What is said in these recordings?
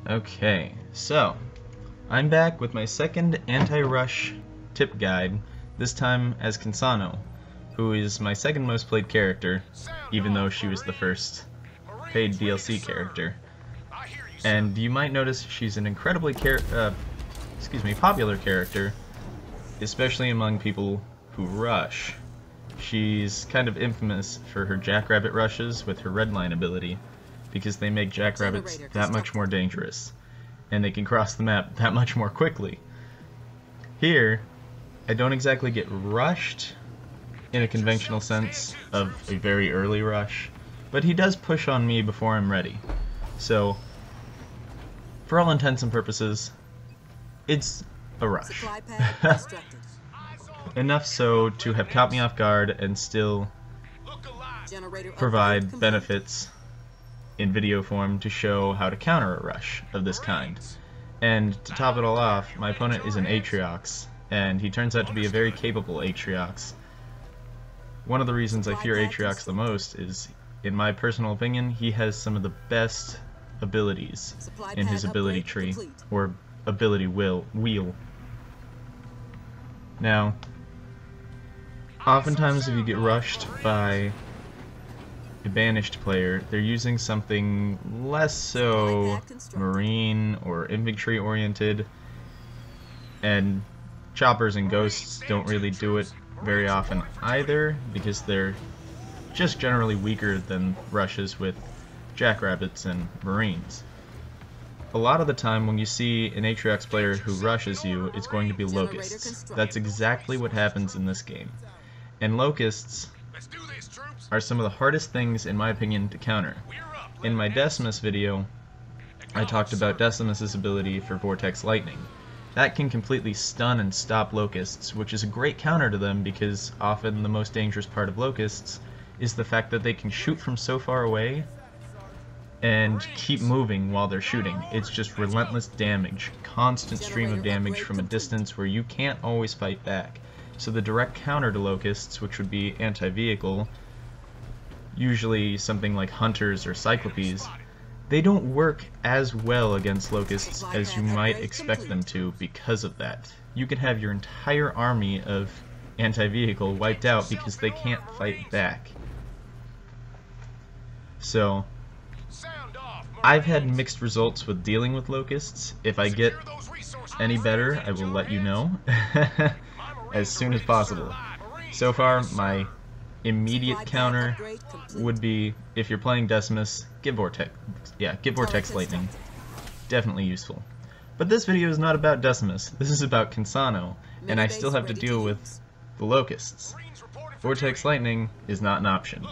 Okay, so I'm back with my second anti-rush tip guide, this time as Kinsano, who is my second most played character, even though she was the first paid DLC character. And you might notice she's an incredibly popular character, especially among people who rush. She's kind of infamous for her jackrabbit rushes with her redline ability, because they make jackrabbits that much more dangerous, and they can cross the map that much more quickly. Here, I don't exactly get rushed in a conventional sense of a very early rush, but he does push on me before I'm ready. So, for all intents and purposes, it's a rush. Enough so to have caught me off guard and still provide benefits in video form to show how to counter a rush of this kind. And to top it all off, my opponent is an Atriox, and he turns out to be a very capable Atriox. One of the reasons I fear Atriox the most is, in my personal opinion, he has some of the best abilities in his ability tree, or ability wheel. Now, oftentimes if you get rushed by a banished player, they're using something less so marine or infantry oriented, and choppers and ghosts don't really do it very often either, because they're just generally weaker than rushes with jackrabbits and marines. A lot of the time when you see an Atriox player who rushes you, it's going to be locusts. That's exactly what happens in this game. And locusts are some of the hardest things, in my opinion, to counter. In my Decimus video, I talked about Decimus's ability for Vortex Lightning. That can completely stun and stop locusts, which is a great counter to them because often the most dangerous part of locusts is the fact that they can shoot from so far away and keep moving while they're shooting. It's just relentless damage, constant stream of damage from a distance where you can't always fight back. So the direct counter to locusts, which would be anti-vehicle, usually something like hunters or cyclopes, they don't work as well against locusts as you might expect them to because of that. You can have your entire army of anti-vehicle wiped out because they can't fight back. So, I've had mixed results with dealing with locusts. If I get any better, I will let you know as soon as possible. So far, my immediate counter would be, if you're playing Decimus, give Vortex Lightning. Definitely useful. But this video is not about Decimus, this is about Kinsano, and I still have to deal with the locusts. Vortex Lightning is not an option.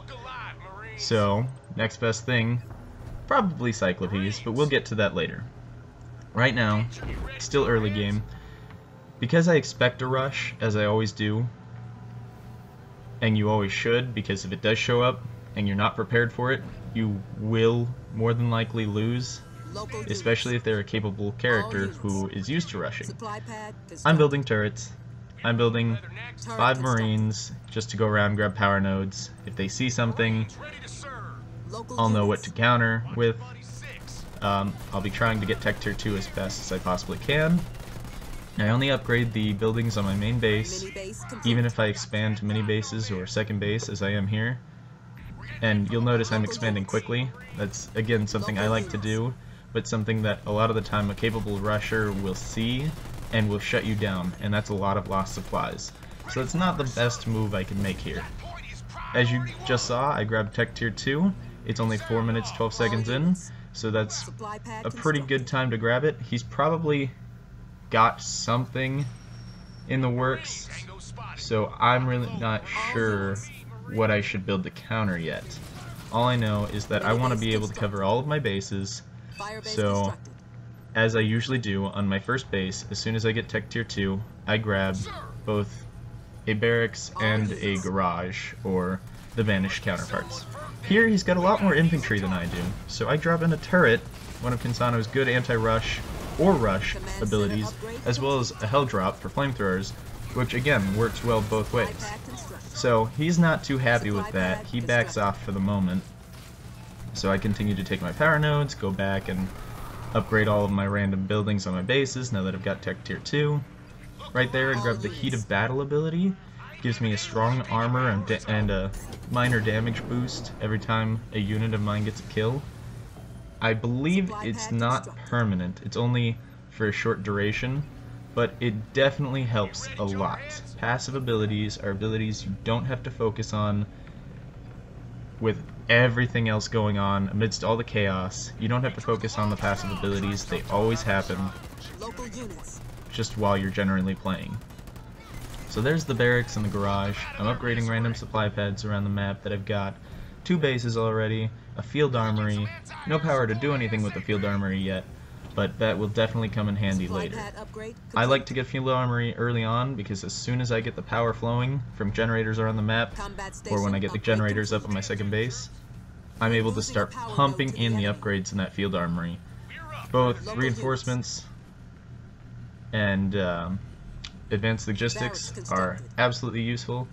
So, next best thing, probably Cyclopes, but we'll get to that later. Right now, still early game, because I expect a rush, as I always do, and you always should, because if it does show up and you're not prepared for it, you will more than likely lose, especially if they're a capable character who is used to rushing. I'm building turrets. I'm building 5 marines just to go around and grab power nodes. If they see something, I'll know what to counter with. I'll be trying to get Tech Tier 2 as fast as I possibly can. I only upgrade the buildings on my main base, even if I expand to mini bases or second base as I am here. And you'll notice I'm expanding quickly. That's, again, something I like to do, but something that a lot of the time a capable rusher will see and will shut you down, and that's a lot of lost supplies. So it's not the best move I can make here. As you just saw, I grabbed Tech Tier 2. It's only 4 minutes 12 seconds in, so that's a pretty good time to grab it. He's probably got something in the works, so I'm really not sure what I should build to counter yet. All I know is that I want to be able to cover all of my bases, so as I usually do on my first base, as soon as I get Tech Tier 2, I grab both a barracks and a garage, or the banished counterparts. Here he's got a lot more infantry than I do, so I drop in a turret, one of Kinsano's good anti-rush or rush abilities, as well as a hell drop for flamethrowers, which again works well both ways. So he's not too happy with that. He backs off for the moment. So I continue to take my power nodes, go back and upgrade all of my random buildings on my bases now that I've got Tech Tier 2. Right there, I grab the Heat of Battle ability. Gives me a strong armor and a minor damage boost every time a unit of mine gets a kill. I believe it's not permanent, it's only for a short duration, but it definitely helps a lot. Passive abilities are abilities you don't have to focus on with everything else going on amidst all the chaos. You don't have to focus on the passive abilities, they always happen just while you're generally playing. So there's the barracks and the garage. I'm upgrading random supply pads around the map that I've got 2 bases already, a field armory, no power to do anything with the field armory yet, but that will definitely come in handy later. I like to get field armory early on because as soon as I get the power flowing from generators around the map, or when I get the generators up on my second base, I'm able to start pumping in the upgrades in that field armory. Both reinforcements and advanced logistics are absolutely useful.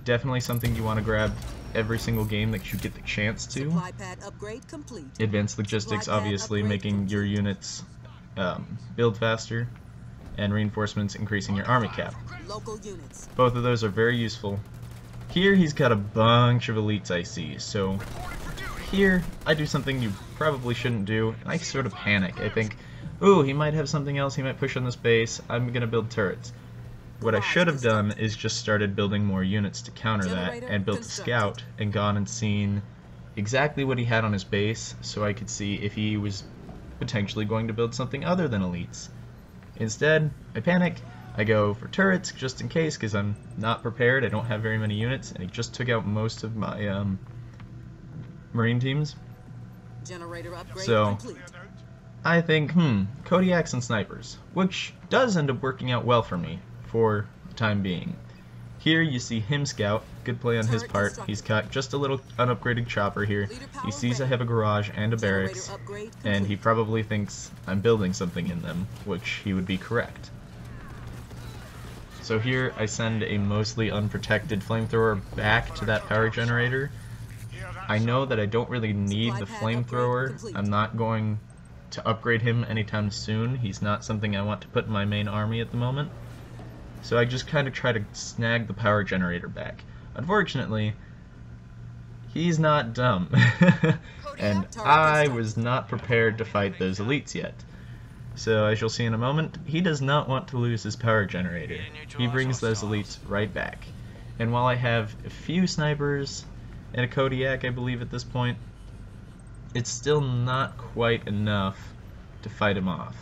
Definitely something you want to grab every single game that you get the chance to. Advanced logistics obviously making your units build faster, and reinforcements increasing your army cap. Both of those are very useful. Here he's got a bunch of elites I see, so here I do something you probably shouldn't do, and I sort of panic. I think, ooh, he might have something else, he might push on this base, I'm gonna build turrets. What I should have done is just started building more units to counter that, and built a scout, and gone and seen exactly what he had on his base, so I could see if he was potentially going to build something other than elites. Instead, I panic, I go for turrets, just in case, because I'm not prepared, I don't have very many units, and he just took out most of my marine teams. So I think, Kodiaks and snipers, which does end up working out well for me for the time being. Here you see him scout, good play on his part. He's got just a little unupgraded chopper here. He sees I have a garage and a barracks, and he probably thinks I'm building something in them, which he would be correct. So here I send a mostly unprotected flamethrower back to that power generator. I know that I don't really need the flamethrower. I'm not going to upgrade him anytime soon. He's not something I want to put in my main army at the moment. So I just kind of try to snag the power generator back. Unfortunately, he's not dumb. And I was not prepared to fight those elites yet. So as you'll see in a moment, he does not want to lose his power generator. He brings those elites right back. And while I have a few snipers and a Kodiak, I believe at this point, it's still not quite enough to fight him off.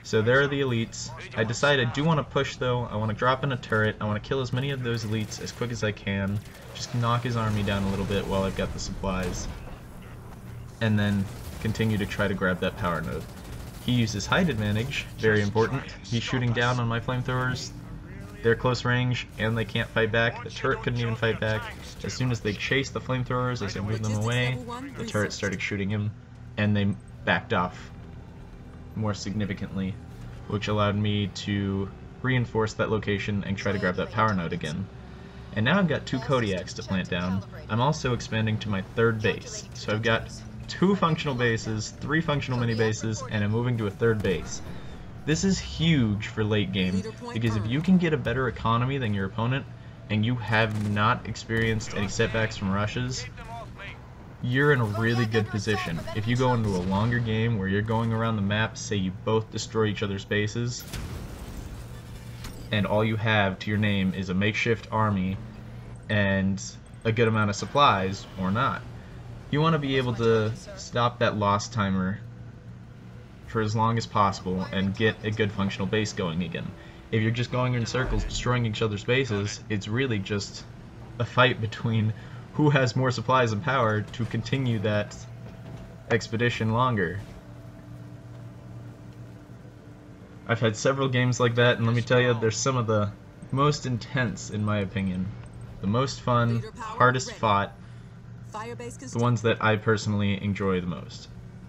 So there are the elites. I decide I do want to push though. I want to drop in a turret. I want to kill as many of those elites as quick as I can. Just knock his army down a little bit while I've got the supplies. And then continue to try to grab that power node. He uses height advantage, very important. He's shooting down on my flamethrowers. They're close range and they can't fight back. The turret couldn't even fight back. As soon as they chased the flamethrowers, as I moved them away, the turret started shooting him and they backed off more significantly, which allowed me to reinforce that location and try to grab that power node again. And now I've got 2 Kodiaks to plant down. I'm also expanding to my 3rd base. So I've got 2 functional bases, 3 functional mini bases, and I'm moving to a 3rd base. This is huge for late game, because if you can get a better economy than your opponent, and you have not experienced any setbacks from rushes, you're in a really good position. If you go into a longer game where you're going around the map, say you both destroy each other's bases, and all you have to your name is a makeshift army and a good amount of supplies, or not, you want to be able to stop that loss timer for as long as possible and get a good functional base going again. If you're just going in circles destroying each other's bases, it's really just a fight between who has more supplies and power to continue that expedition longer. I've had several games like that, and let me tell you, they're some of the most intense in my opinion. The most fun, hardest fought, the ones that I personally enjoy the most.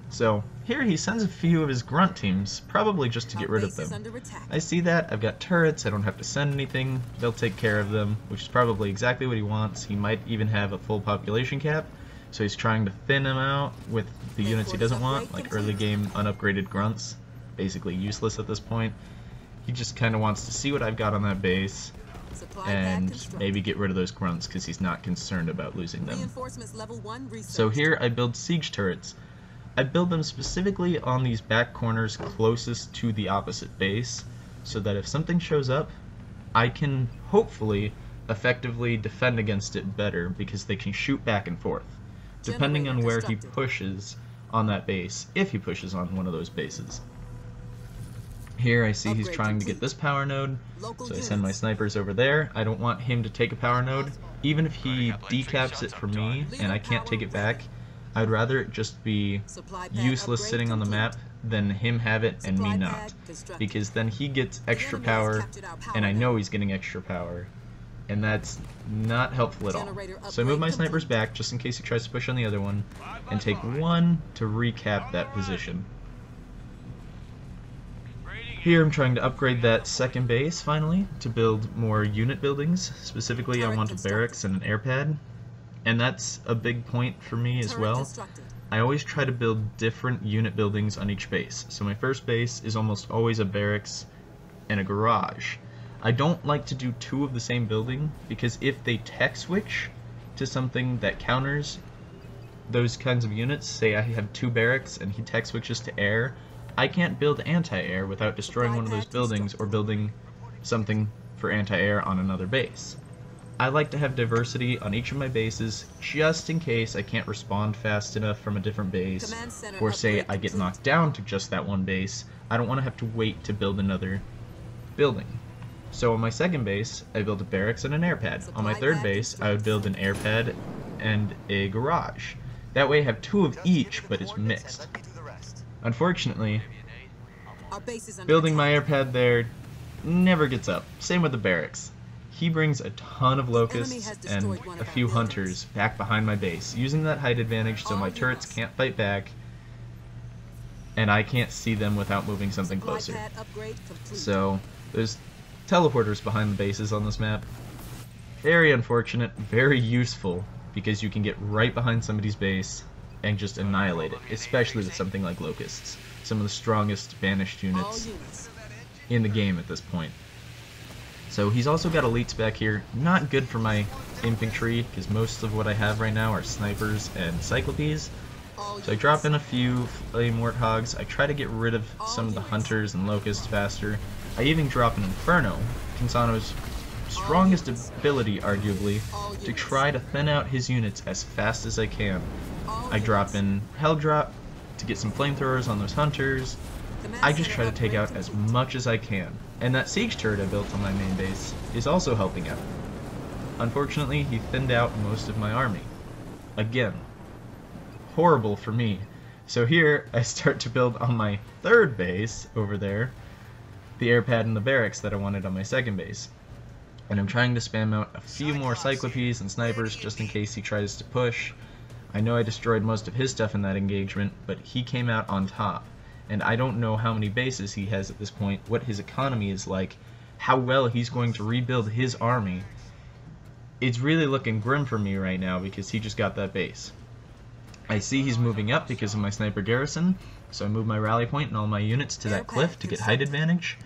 So here he sends a few of his grunt teams, probably just to get rid of them. I see that, I've got turrets, I don't have to send anything, they'll take care of them, which is probably exactly what he wants. He might even have a full population cap, So he's trying to thin him out with the units he doesn't want, like early game unupgraded grunts, basically useless at this point. He just kind of wants to see what I've got on that base, and maybe get rid of those grunts because he's not concerned about losing them. So here I build siege turrets. I build them specifically on these back corners closest to the opposite base, so that if something shows up, I can hopefully effectively defend against it better because they can shoot back and forth, depending on where he pushes on that base, if he pushes on one of those bases. Here I see he's trying to get this power node, so I send my snipers over there. I don't want him to take a power node. Even if he decaps it for me and I can't take it back, I'd rather it just be useless sitting on the map than him have it and me not, because then he gets extra power and I know he's getting extra power, and that's not helpful at all. So I move my snipers back just in case he tries to push on the other one, and take one to recap that position. Here I'm trying to upgrade that second base finally to build more unit buildings. Specifically I want a barracks and an air pad, and that's a big point for me as well. I always try to build different unit buildings on each base. So my first base is almost always a barracks and a garage. I don't like to do two of the same building because if they tech switch to something that counters those kinds of units, say I have two barracks and he tech switches to air, I can't build anti-air without destroying one of those buildings or building something for anti-air on another base. I like to have diversity on each of my bases just in case I can't respond fast enough from a different base, or say I get knocked down to just that one base. I don't want to have to wait to build another building. So on my second base, I build a barracks and an air pad. On my third base, I would build an air pad and a garage. That way I have two of each, but it's mixed. Unfortunately, building my air pad there never gets up. Same with the barracks. He brings a ton of locusts and a few hunters back behind my base, using that height advantage so my turrets can't fight back, and I can't see them without moving something closer. So there's teleporters behind the bases on this map. Very unfortunate, very useful, because you can get right behind somebody's base and just annihilate it, especially with something like locusts, some of the strongest banished units in the game at this point. So he's also got elites back here, not good for my infantry, because most of what I have right now are snipers and cyclopes. So I drop in a few flame warthogs. I try to get rid of some of the hunters and locusts faster. I even drop an inferno, Kinsano's strongest ability arguably, to try to thin out his units as fast as I can. I drop in hell drop to get some flamethrowers on those hunters. I just try to take out as much as I can. And that siege turret I built on my main base is also helping out. Unfortunately, he thinned out most of my army. Again, horrible for me. So here, I start to build on my third base over there, the air pad and the barracks that I wanted on my second base. And I'm trying to spam out a few more cyclopes and snipers just in case he tries to push. I know I destroyed most of his stuff in that engagement, but he came out on top. And I don't know how many bases he has at this point, what his economy is like, how well he's going to rebuild his army. It's really looking grim for me right now because he just got that base. I see he's moving up because of my sniper garrison, so I move my rally point and all my units to that cliff to get height advantage,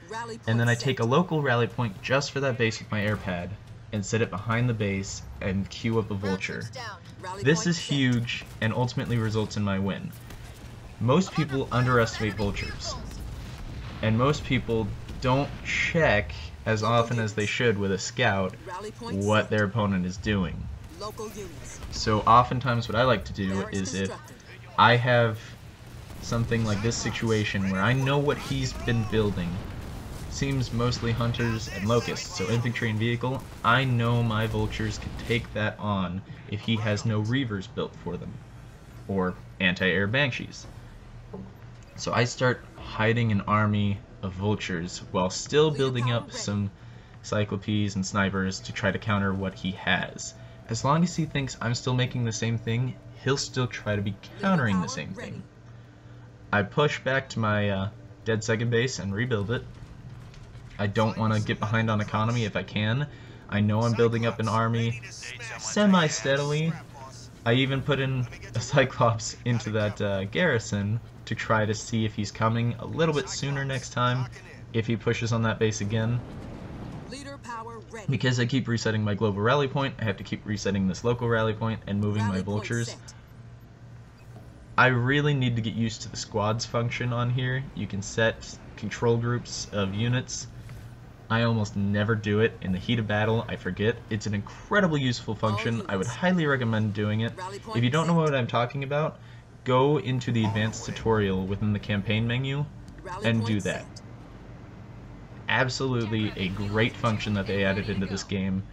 and then I take a local rally point just for that base with my air pad, and set it behind the base and queue up a vulture. This is huge and ultimately results in my win. Most people underestimate vultures, and most people don't check as often as they should with a scout what their opponent is doing. So oftentimes what I like to do is if I have something like this situation where I know what he's been building, seems mostly hunters and locusts, so infantry and vehicle, I know my vultures can take that on if he has no reavers built for them, or anti-air banshees. So I start hiding an army of vultures while still building up some cyclopes and snipers to try to counter what he has. As long as he thinks I'm still making the same thing, he'll still try to be countering the same thing. I push back to my dead second base and rebuild it. I don't want to get behind on economy if I can. I know I'm building up an army semi-steadily, I even put in a Cyclops into that garrison to try to see if he's coming a little bit sooner next time, if he pushes on that base again. Because I keep resetting my global rally point, I have to keep resetting this local rally point and moving my vultures. I really need to get used to the squads function on here. You can set control groups of units. I almost never do it. In the heat of battle, I forget. It's an incredibly useful function. I would highly recommend doing it. If you don't know what I'm talking about, go into the advanced tutorial within the campaign menu and do that. Absolutely a great function that they added into this game.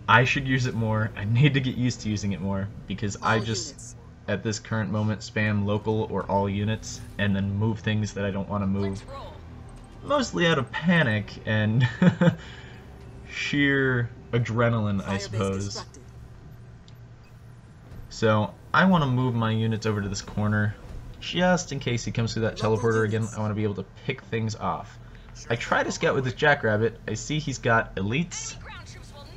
I should use it more. I need to get used to using it more because I just, at this current moment, spam local or all units and then move things that I don't want to move. Mostly out of panic and sheer adrenaline, I suppose. So I want to move my units over to this corner just in case he comes through that teleporter again. I want to be able to pick things off. I try to scout with this jackrabbit. I see he's got elites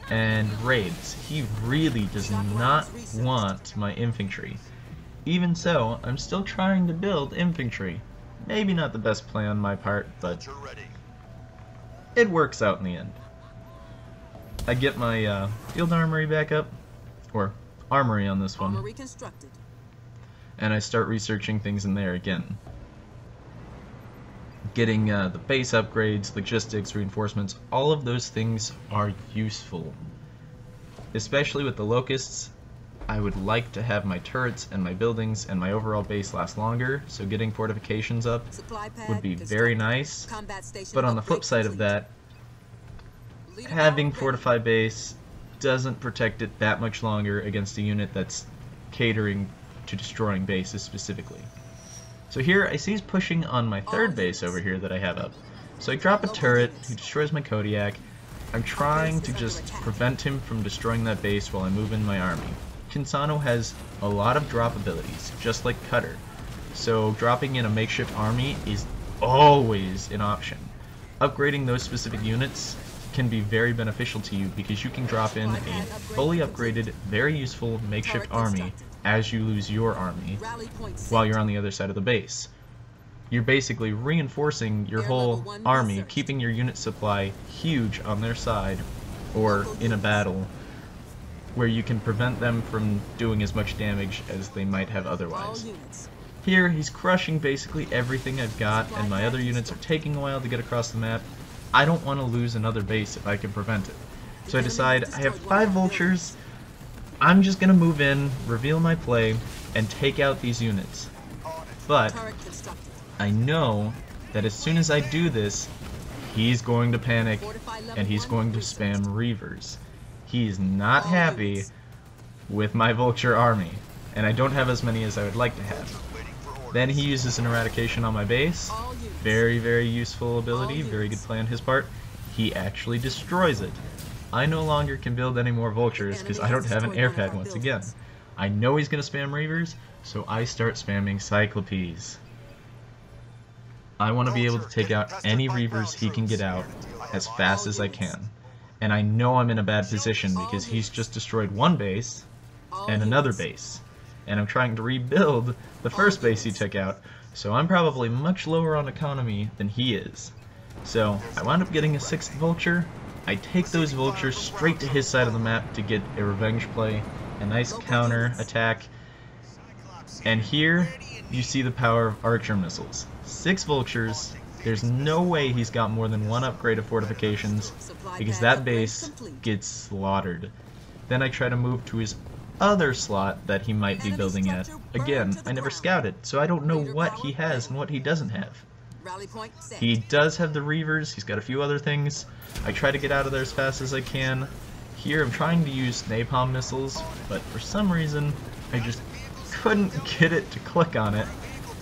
and raids. He really does not want my infantry. Even so, I'm still trying to build infantry. Maybe not the best play on my part, but it works out in the end. I get my field armory back up, or armory on this one, and I start researching things in there again. Getting the base upgrades, logistics, reinforcements, all of those things are useful. Especially with the locusts, I would like to have my turrets and my buildings and my overall base last longer, so getting fortifications up would be very nice. But on the flip side of that, having fortified base doesn't protect it that much longer against a unit that's catering to destroying bases specifically. So here I see he's pushing on my third base over here that I have up. So I drop a turret, he destroys my Kodiak. I'm trying to just prevent him from destroying that base while I move in my army. Kinsano has a lot of drop abilities, just like Cutter. So dropping in a makeshift army is always an option. Upgrading those specific units can be very beneficial to you because you can drop in a fully upgraded, very useful makeshift army as you lose your army while you're on the other side of the base. You're basically reinforcing your whole army, keeping your unit supply huge on their side or in a battle where you can prevent them from doing as much damage as they might have otherwise. Here, he's crushing basically everything I've got, and my other units are taking a while to get across the map. I don't want to lose another base if I can prevent it. So I decide I have 5 vultures. I'm just going to move in, reveal my play, and take out these units. But I know that as soon as I do this, he's going to panic and he's going to spam Reavers. He's not happy with my vulture army, and I don't have as many as I would like to have. Then he uses an eradication on my base. Very, very useful ability, very good play on his part. He actually destroys it. I no longer can build any more vultures because I don't have an air pad once again. I know he's going to spam Reavers, so I start spamming Cyclopes. I want to be able to take out any Reavers he can get out as fast as I can. And I know I'm in a bad position because he's just destroyed one base and another base. And I'm trying to rebuild the first base he took out, so I'm probably much lower on economy than he is. So I wound up getting a 6th vulture. I take those vultures straight to his side of the map to get a revenge play, a nice counter attack. And here you see the power of archer missiles. 6 vultures. There's no way he's got more than 1 upgrade of fortifications because that base gets slaughtered. Then I try to move to his other slot that he might be building at. Again, I never scouted, so I don't know what he has and what he doesn't have. He does have the Reavers, he's got a few other things. I try to get out of there as fast as I can. Here I'm trying to use napalm missiles, but for some reason I just couldn't get it to click on it.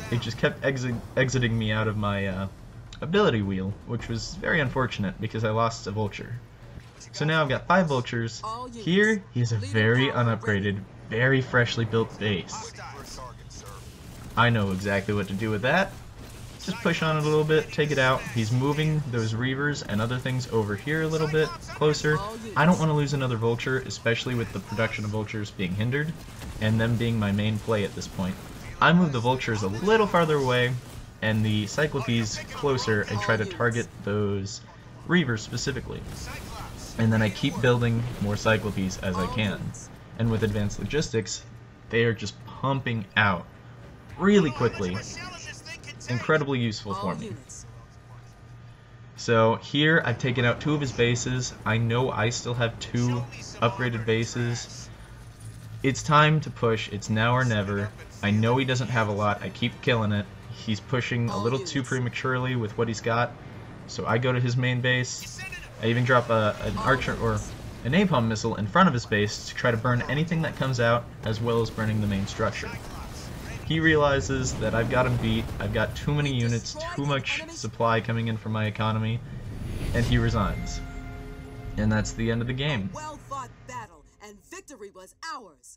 It just kept exiting me out of my ability wheel, which was very unfortunate because I lost a vulture. So now I've got 5 vultures. Here, he has a very unupgraded, very freshly built base. I know exactly what to do with that. just push on it a little bit, take it out. He's moving those Reavers and other things over here a little bit closer. I don't want to lose another Vulture, especially with the production of Vultures being hindered, and them being my main play at this point. I move the Vultures a little farther away, and the Cyclopes closer, and try to target those Reavers specifically. And then I keep building more Cyclopes as I can. And with advanced logistics, they are just pumping out really quickly. Incredibly useful for me. So here I've taken out 2 of his bases. I know I still have 2 upgraded bases. It's time to push. It's now or never. I know he doesn't have a lot. I keep killing it. He's pushing a little too prematurely with what he's got. So I go to his main base. I even drop an archer or a napalm missile in front of his base to try to burn anything that comes out, as well as burning the main structure. He realizes that I've got him beat, I've got too many units, too much supply coming in from my economy, and he resigns. And that's the end of the game. Well fought battle, and victory was ours.